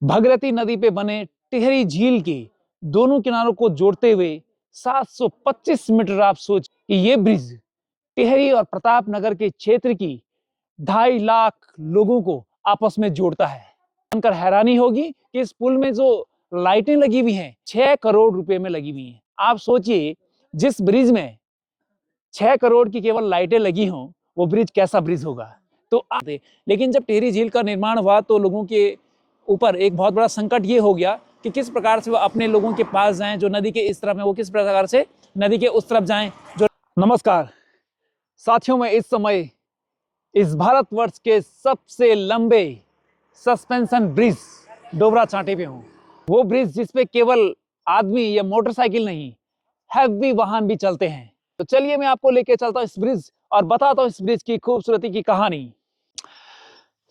भगीरथी नदी पे बने टिहरी झील के दोनों किनारों को जोड़ते हुए 725 मीटर, आप सोच कि ये ब्रिज टिहरी और प्रतापनगर के क्षेत्र की 2.5 लाख लोगों को आपस में जोड़ता है। जानकर हैरानी होगी कि इस पुल में जो लाइटें लगी हुई हैं 6 करोड़ रुपए में लगी हुई हैं। आप सोचिए, जिस ब्रिज में 6 करोड़ की केवल लाइटें लगी हों, वो ब्रिज कैसा ब्रिज होगा। तो लेकिन जब टिहरी झील का निर्माण हुआ तो लोगों के ऊपर एक बहुत बड़ा संकट ये हो गया कि किस प्रकार से वो अपने लोगों के पास जाएं, जो नदी के इस तरफ है वो किस प्रकार से नदी के उस तरफ जाएं। जो नमस्कार साथियों, मैं इस समय इस भारतवर्ष के सबसे लंबे सस्पेंशन ब्रिज डोबरा चांटे पे हूँ। वो ब्रिज जिसपे केवल आदमी या मोटरसाइकिल नहीं, हैवी वाहन भी चलते हैं। तो चलिए मैं आपको लेके चलता हूँ इस ब्रिज और बताता हूँ इस ब्रिज की खूबसूरती की कहानी।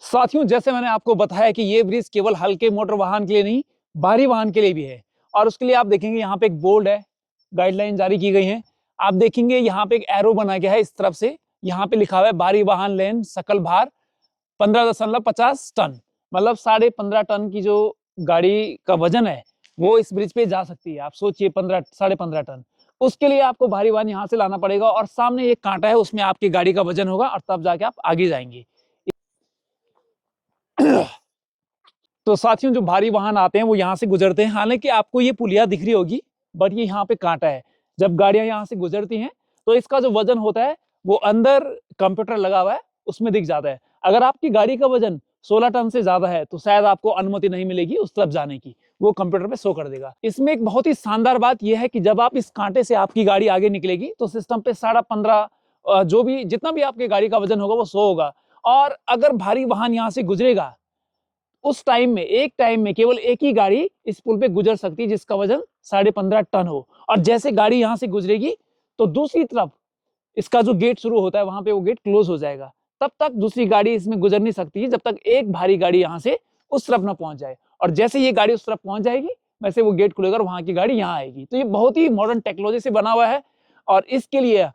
साथियों, जैसे मैंने आपको बताया कि ये ब्रिज केवल हल्के मोटर वाहन के लिए नहीं, भारी वाहन के लिए भी है। और उसके लिए आप देखेंगे यहाँ पे एक बोर्ड है, गाइडलाइन जारी की गई है। आप देखेंगे यहाँ पे एक एरो बना गया है इस तरफ से, यहाँ पे लिखा हुआ है भारी वाहन लेन सकल भार 15.50 टन, मतलब 15.5 टन की जो गाड़ी का वजन है वो इस ब्रिज पे जा सकती है। आप सोचिए 15.5 टन। उसके लिए आपको भारी वाहन यहाँ से लाना पड़ेगा और सामने एक कांटा है, उसमें आपकी गाड़ी का वजन होगा और तब जाके आप आगे जाएंगे। तो साथियों, जो भारी वाहन आते हैं वो यहाँ से गुजरते हैं। हालांकि आपको ये पुलिया दिख रही होगी, बट ये यहाँ पे कांटा है। जब गाड़ियां यहाँ से गुजरती हैं तो इसका जो वजन होता है वो अंदर कंप्यूटर लगा हुआ है उसमें दिख जाता है। अगर आपकी गाड़ी का वजन 16 टन से ज्यादा है तो शायद आपको अनुमति नहीं मिलेगी उस तरफ जाने की, वो कंप्यूटर पे शो कर देगा। इसमें एक बहुत ही शानदार बात यह है कि जब आप इस कांटे से आपकी गाड़ी आगे निकलेगी तो सिस्टम पे 15.5 जो भी जितना भी आपकी गाड़ी का वजन होगा वो 100 होगा। और अगर भारी वाहन यहाँ से गुजरेगा उस टाइम में, एक टाइम में केवल एक ही गाड़ी इस पुल पे गुजर सकती है जिसका वजन 15.5 टन हो। और जैसे गाड़ी यहाँ से गुजरेगी तो दूसरी तरफ इसका जो गेट शुरू होता है वहां पे वो गेट क्लोज हो जाएगा। तब तक दूसरी गाड़ी इसमें गुजर नहीं सकती जब तक एक भारी गाड़ी यहाँ से उस तरफ ना पहुंच जाए। और जैसे ये गाड़ी उस तरफ पहुंच जाएगी वैसे वो गेट खुलेगा और वहां की गाड़ी यहाँ आएगी। तो ये बहुत ही मॉडर्न टेक्नोलॉजी से बना हुआ है और इसके लिए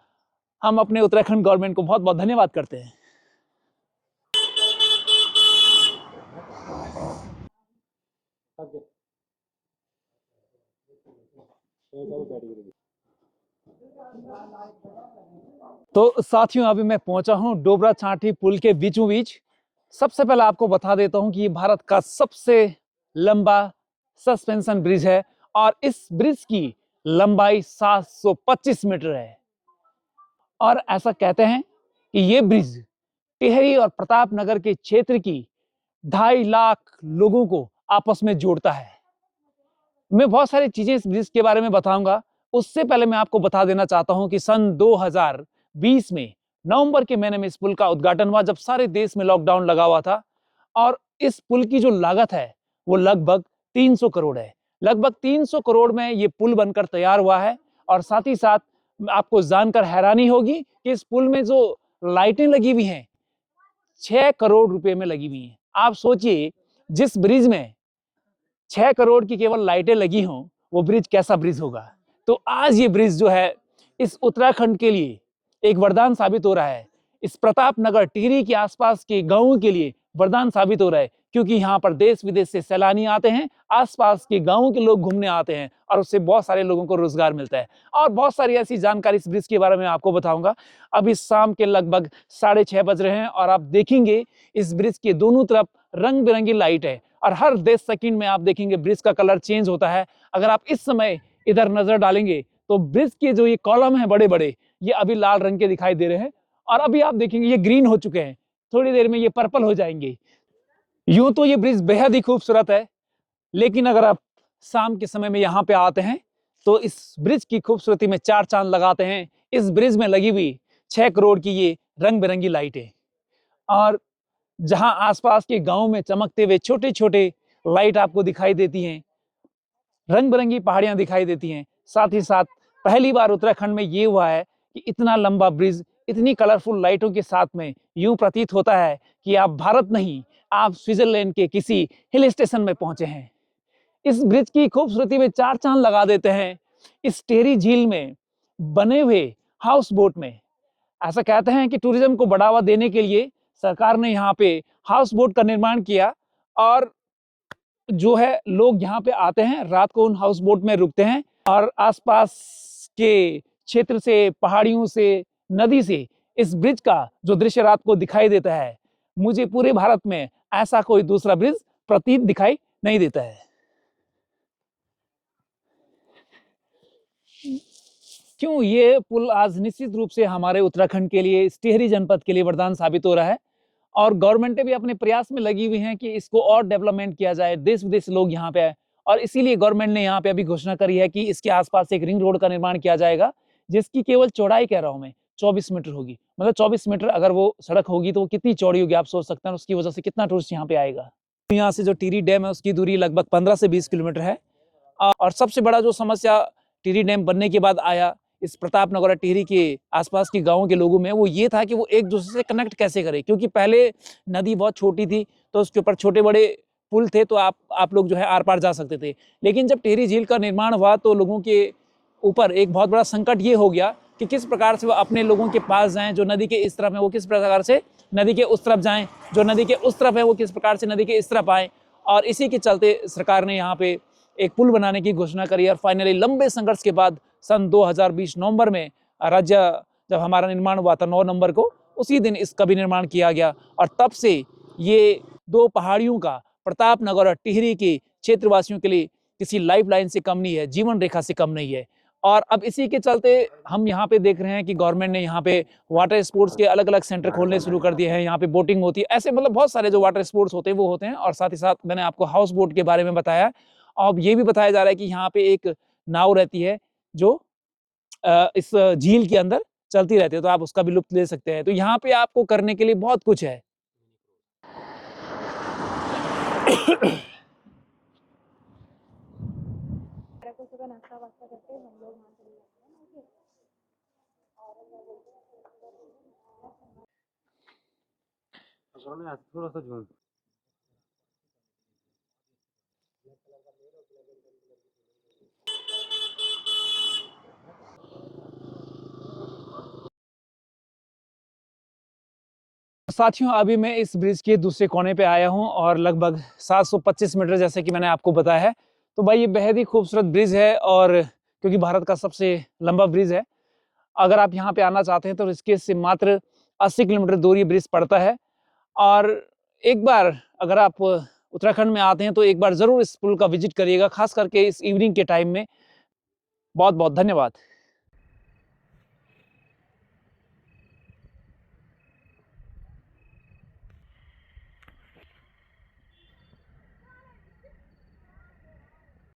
हम अपने उत्तराखंड गवर्नमेंट को बहुत बहुत धन्यवाद करते हैं। तो साथियों, अभी मैं पहुंचा हूं डोबरा चांठी पुल के बीचों बीच। सबसे पहले आपको बता देता हूं कि ये भारत का सबसे लंबा सस्पेंशन ब्रिज है और इस ब्रिज की लंबाई 725 मीटर है। और ऐसा कहते हैं कि ये ब्रिज टिहरी और प्रतापनगर के क्षेत्र की 2.5 लाख लोगों को आपस में जोड़ता है। मैं बहुत सारी चीजें इस ब्रिज के बारे में बताऊंगा। उससे पहले मैं आपको बता देना चाहता हूं कि सन 2020 में नवंबर के महीने में इस पुल का उद्घाटन हुआ, जब सारे देश में लॉकडाउन लगा हुआ था। और इस पुल की जो लागत है वो लगभग 300 करोड़ है। लगभग 300 करोड़ में ये पुल बनकर तैयार हुआ है। और साथ ही साथ आपको जानकर हैरानी होगी कि इस पुल में जो लाइटें लगी हुई हैं 6 करोड़ रुपए में लगी हुई हैं। आप सोचिए, जिस ब्रिज में 6 करोड़ की केवल लाइटें लगी हों, वो ब्रिज कैसा ब्रिज होगा। तो आज ये ब्रिज जो है इस उत्तराखंड के लिए एक वरदान साबित हो रहा है। इस प्रतापनगर टिहरी के आसपास के गांवों के लिए वरदान साबित हो रहा है, क्योंकि यहाँ पर देश विदेश से सैलानी आते हैं, आसपास के गांवों के लोग घूमने आते हैं और उससे बहुत सारे लोगों को रोजगार मिलता है। और बहुत सारी ऐसी जानकारी इस ब्रिज के बारे में आपको बताऊंगा। अभी शाम के लगभग 6:30 बज रहे हैं और आप देखेंगे इस ब्रिज के दोनों तरफ रंग बिरंगी लाइट है और हर 10 सेकंड में आप देखेंगे ब्रिज का कलर चेंज होता है। अगर आप इस समय इधर नजर डालेंगे तो ब्रिज के जो ये कॉलम है बड़े बड़े, ये अभी लाल रंग के दिखाई दे रहे हैं और अभी आप देखेंगे ये ग्रीन हो चुके हैं, थोड़ी देर में ये पर्पल हो जाएंगे। यूं तो ये ब्रिज बेहद ही खूबसूरत है, लेकिन अगर आप शाम के समय में यहाँ पे आते हैं तो इस ब्रिज की खूबसूरती में 4 चांद लगाते हैं। इस ब्रिज में लगी हुई 6 करोड़ की ये रंग बिरंगी लाइटें, और जहां आसपास के गांव में चमकते हुए छोटे छोटे लाइट आपको दिखाई देती हैं, रंग बिरंगी पहाड़ियां दिखाई देती हैं। साथ ही साथ पहली बार उत्तराखंड में ये हुआ है कि इतना लंबा ब्रिज इतनी कलरफुल लाइटों के साथ में, यूं प्रतीत होता है कि आप भारत नहीं, आप स्विट्जरलैंड के किसी हिल स्टेशन में पहुंचे हैं। इस ब्रिज की खूबसूरती में 4 चांद लगा देते हैं इस टिहरी झील में बने हुए हाउस बोट में। ऐसा कहते हैं कि टूरिज्म को बढ़ावा देने के लिए सरकार ने यहाँ पे हाउस बोट का निर्माण किया और जो है लोग यहाँ पे आते हैं, रात को उन हाउस बोट में रुकते हैं और आसपास के क्षेत्र से, पहाड़ियों से, नदी से इस ब्रिज का जो दृश्य रात को दिखाई देता है, मुझे पूरे भारत में ऐसा कोई दूसरा ब्रिज प्रतीत दिखाई नहीं देता है। क्यों ये पुल आज निश्चित रूप से हमारे उत्तराखंड के लिए, इस टिहरी जनपद के लिए वरदान साबित हो रहा है और गवर्नमेंटें भी अपने प्रयास में लगी हुई हैं कि इसको और डेवलपमेंट किया जाए, देश विदेश से लोग यहाँ पे आए और इसीलिए गवर्नमेंट ने यहाँ पे अभी घोषणा करी है कि इसके आसपास एक रिंग रोड का निर्माण किया जाएगा, जिसकी केवल चौड़ाई कह रहा हूँ मैं 24 मीटर होगी। मतलब 24 मीटर अगर वो सड़क होगी तो वो कितनी चौड़ी होगी आप सोच सकते हैं, उसकी वजह से कितना टूरिस्ट यहाँ पे आएगा। यहाँ से जो टिहरी डैम है उसकी दूरी लगभग 15 से 20 किलोमीटर है और सबसे बड़ा जो समस्या टिहरी डैम बनने के बाद आया इस प्रतापनगर और टिहरी के आसपास के गांवों के लोगों में, वो ये था कि वो एक दूसरे से कनेक्ट कैसे करें, क्योंकि पहले नदी बहुत छोटी थी तो उसके ऊपर छोटे बड़े पुल थे तो आप लोग जो है आर पार जा सकते थे। लेकिन जब टिहरी झील का निर्माण हुआ तो लोगों के ऊपर एक बहुत बड़ा संकट ये हो गया कि किस प्रकार से वो अपने लोगों के पास जाएं, जो नदी के इस तरफ है वो किस प्रकार से नदी के उस तरफ जाएं, जो नदी के उस तरफ है वो किस प्रकार से नदी के इस तरफ आए। और इसी के चलते सरकार ने यहाँ पे एक पुल बनाने की घोषणा करी और फाइनली लंबे संघर्ष के बाद सन 2020 नवंबर में राज्य जब हमारा निर्माण हुआ था 9 नवंबर को, उसी दिन इसका भी निर्माण किया गया और तब से ये दो पहाड़ियों का प्रतापनगर और टिहरी के क्षेत्रवासियों के लिए किसी लाइफलाइन से कम नहीं है, जीवन रेखा से कम नहीं है। और अब इसी के चलते हम यहाँ पे देख रहे हैं कि गवर्नमेंट ने यहाँ पे वाटर स्पोर्ट्स के अलग अलग सेंटर खोलने शुरू कर दिए हैं। यहाँ पे बोटिंग होती है, ऐसे मतलब बहुत सारे जो वाटर स्पोर्ट्स होते हैं वो होते हैं। और साथ ही साथ मैंने आपको हाउस बोट के बारे में बताया। अब ये भी बताया जा रहा है कि यहाँ पे एक नाव रहती है जो इस झील के अंदर चलती रहती है, तो आप उसका भी लुत्फ ले सकते हैं। तो यहाँ पे आपको करने के लिए बहुत कुछ है। नाश्ता वास्ता करके हम लोग वहाँ चले जाते हैं। और थोड़ा सा झूम साथियों, अभी मैं इस ब्रिज के दूसरे कोने पे आया हूँ और लगभग 725 मीटर जैसे कि मैंने आपको बताया है। तो भाई ये बेहद ही खूबसूरत ब्रिज है और क्योंकि भारत का सबसे लंबा ब्रिज है, अगर आप यहाँ पे आना चाहते हैं तो ऋषिकेश से मात्र 80 किलोमीटर दूर ये ब्रिज पड़ता है। और एक बार अगर आप उत्तराखंड में आते हैं तो एक बार जरूर इस पुल का विजिट करिएगा, खास करके इस इवनिंग के टाइम में। बहुत बहुत धन्यवाद।